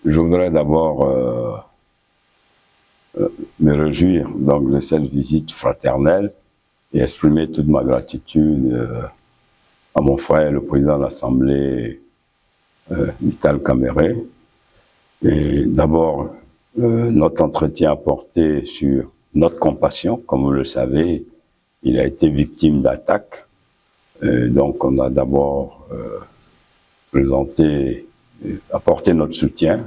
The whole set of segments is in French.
Je voudrais d'abord me réjouir donc de cette visite fraternelle et exprimer toute ma gratitude à mon frère, le président de l'Assemblée, Vital Kamerhe. Et d'abord, notre entretien a porté sur notre compassion. Comme vous le savez, il a été victime d'attaques. Donc, on a d'abord présenté, apporté notre soutien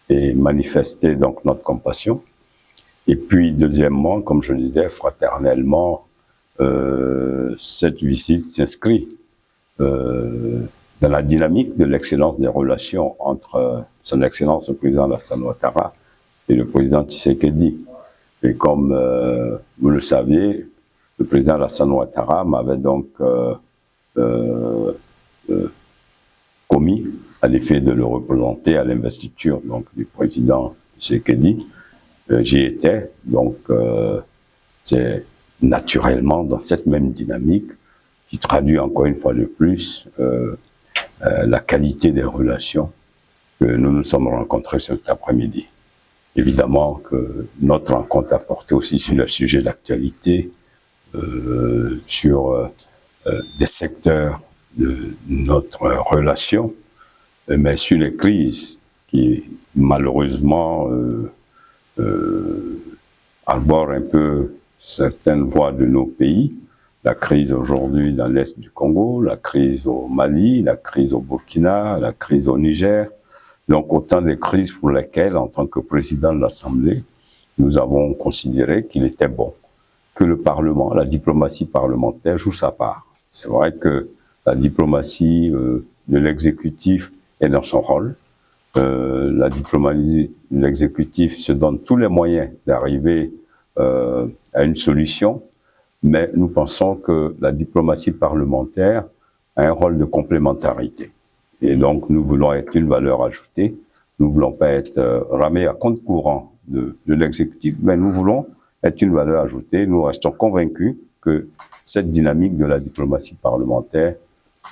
et manifesté donc notre compassion. Et puis, deuxièmement, comme je le disais, fraternellement, cette visite s'inscrit dans la dynamique de l'excellence des relations entre son Excellence le président Alassane Ouattara et le président Tshisekedi. Et comme vous le savez, le président Alassane Ouattara m'avait donc commis à l'effet de le représenter à l'investiture donc du président Tshisekedi. J'y étais, donc c'est naturellement dans cette même dynamique qui traduit encore une fois de plus la qualité des relations que nous nous sommes rencontrés cet après-midi. Évidemment que notre rencontre a porté aussi sur le sujet d'actualité, sur des secteurs de notre relation, mais sur les crises qui malheureusement arborent un peu certaines voies de nos pays. La crise aujourd'hui dans l'Est du Congo, la crise au Mali, la crise au Burkina, la crise au Niger. Donc autant de crises pour lesquelles, en tant que président de l'Assemblée, nous avons considéré qu'il était bon que le Parlement, la diplomatie parlementaire joue sa part. C'est vrai que la diplomatie de l'exécutif est dans son rôle. La diplomatie de l'exécutif se donne tous les moyens d'arriver à une solution, mais nous pensons que la diplomatie parlementaire a un rôle de complémentarité. Et donc, nous voulons être une valeur ajoutée. Nous ne voulons pas être ramés à compte courant de l'exécutif, mais nous voulons être une valeur ajoutée. Nous restons convaincus que cette dynamique de la diplomatie parlementaire,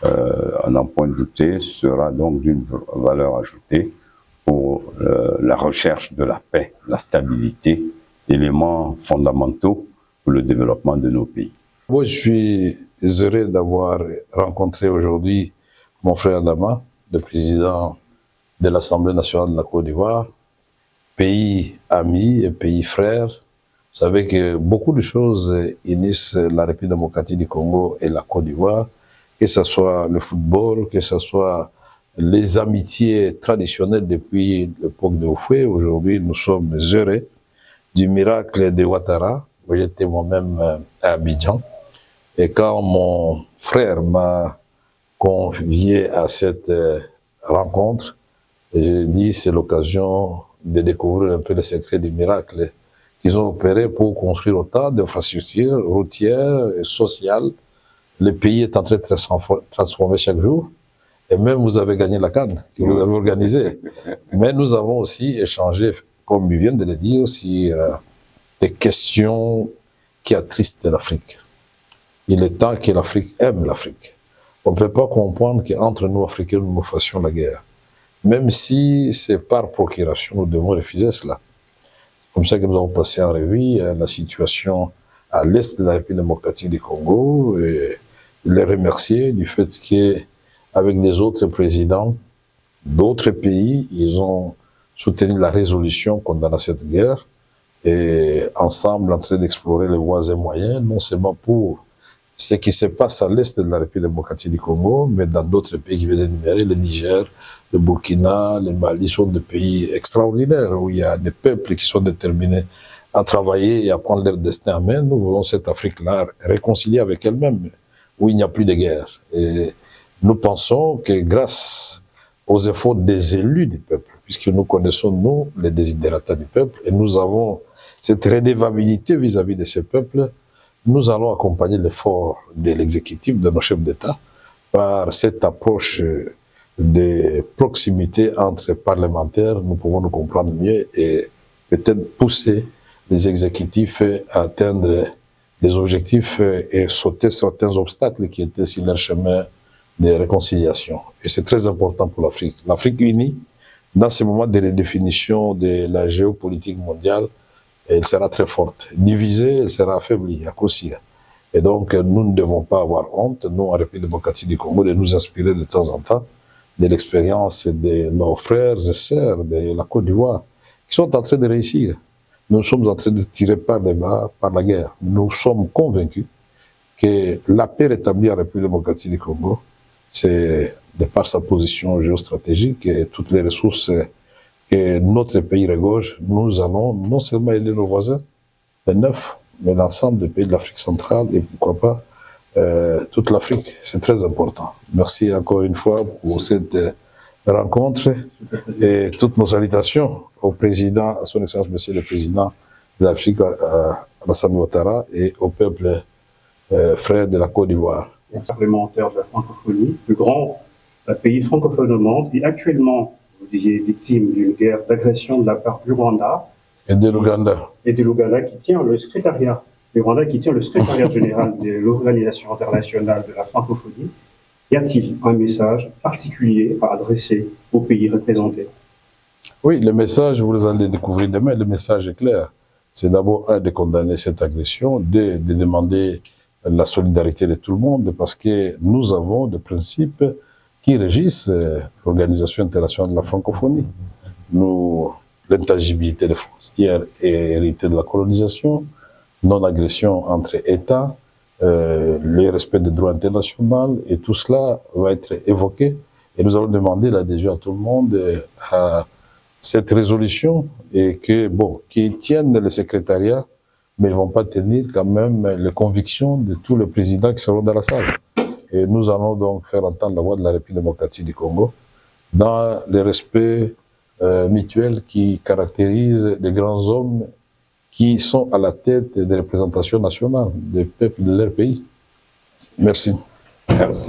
à n'en point douter, sera donc d'une valeur ajoutée pour la recherche de la paix, la stabilité, éléments fondamentaux pour le développement de nos pays. Moi, je suis heureux d'avoir rencontré aujourd'hui mon frère Adama, le président de l'Assemblée nationale de la Côte d'Ivoire, pays ami et pays frère. Vous savez que beaucoup de choses unissent la République démocratique du Congo et la Côte d'Ivoire, que ce soit le football, que ce soit les amitiés traditionnelles depuis l'époque de Houphouët. Aujourd'hui, nous sommes heureux du miracle de Ouattara, où j'étais moi-même à Abidjan. Et quand mon frère m'a convié à cette rencontre, j'ai dit c'est l'occasion de découvrir un peu les secrets du miracle qu'ils ont opéré pour construire autant d'infrastructures routières et sociales. Le pays est en train de se transformer chaque jour. Et même vous avez gagné la CAN, que vous avez organisée. Mais nous avons aussi échangé, comme il vient de le dire, sur des questions qui attristent l'Afrique. Il est temps que l'Afrique aime l'Afrique. On ne peut pas comprendre qu'entre nous, Africains, nous fassions la guerre. Même si c'est par procuration, nous devons refuser cela. C'est comme ça que nous avons passé en revue la situation à l'est de la République démocratique du Congo et les remercier du fait qu'avec des autres présidents d'autres pays, ils ont soutenu la résolution condamnant cette guerre et ensemble en train d'explorer les voies et moyens, non seulement pour ce qui se passe à l'est de la République démocratique du Congo, mais dans d'autres pays qui viennent d'énumérer, le Niger, le Burkina, le Mali sont des pays extraordinaires où il y a des peuples qui sont déterminés à travailler et à prendre leur destin en main. Nous voulons cette Afrique-là réconcilier avec elle-même, où il n'y a plus de guerre. Et nous pensons que grâce aux efforts des élus du peuple, puisque nous connaissons, nous, les désidératas du peuple, et nous avons cette redevabilité vis-à-vis de ce peuple, nous allons accompagner l'effort de l'exécutif, de nos chefs d'État, par cette approche de proximité entre parlementaires. Nous pouvons nous comprendre mieux et peut-être pousser les exécutifs à atteindre les objectifs et sauter certains obstacles qui étaient sur leur chemin de réconciliation. Et c'est très important pour l'Afrique. L'Afrique unie dans ce moment de redéfinition de la géopolitique mondiale, elle sera très forte. Divisée, elle sera affaiblie à coup sûr. Et donc, nous ne devons pas avoir honte, nous, en République démocratique du Congo, de nous inspirer de temps en temps de l'expérience de nos frères et sœurs de la Côte d'Ivoire, qui sont en train de réussir. Nous sommes en train de tirer par les bas par la guerre. Nous sommes convaincus que la paix rétablie en République démocratique du Congo, c'est de par sa position géostratégique et toutes les ressources que notre pays regorge, nous allons non seulement aider nos voisins, les 9, mais l'ensemble des pays de l'Afrique centrale et pourquoi pas toute l'Afrique. C'est très important. Merci encore une fois pour cette rencontre et toutes nos salutations au président, à son excellence monsieur le président de l'Afrique, Alassane Ouattara, et au peuple frère de la Côte d'Ivoire. Parlementaire de la francophonie, le grand pays francophone au monde, et actuellement, vous disiez, victime d'une guerre d'agression de la part du Rwanda. Et de l'Ouganda. Et de l'Ouganda qui tient le secrétariat. Le Rwanda qui tient le secrétariat général de l'Organisation internationale de la francophonie. Y a-t-il un message particulier à adresser aux pays représentés? Oui, le message, vous allez découvrir demain, le message est clair. C'est d'abord, un, de condamner cette agression, deux, de demander la solidarité de tout le monde, parce que nous avons des principes qui régissent l'Organisation internationale de la francophonie. Nous, l'intangibilité des frontières est héritée de la colonisation, non-agression entre États, le respect des droits internationaux, et tout cela va être évoqué. Et nous allons demander l'adhésion à tout le monde à cette résolution, et que, bon, qu'ils tiennent le secrétariat, mais ils ne vont pas tenir quand même les convictions de tous les présidents qui seront dans la salle. Et nous allons donc faire entendre la voix de la République démocratique du Congo dans le respect mutuel qui caractérise les grands hommes qui sont à la tête des représentations nationales des peuples de leur pays. Merci. Merci.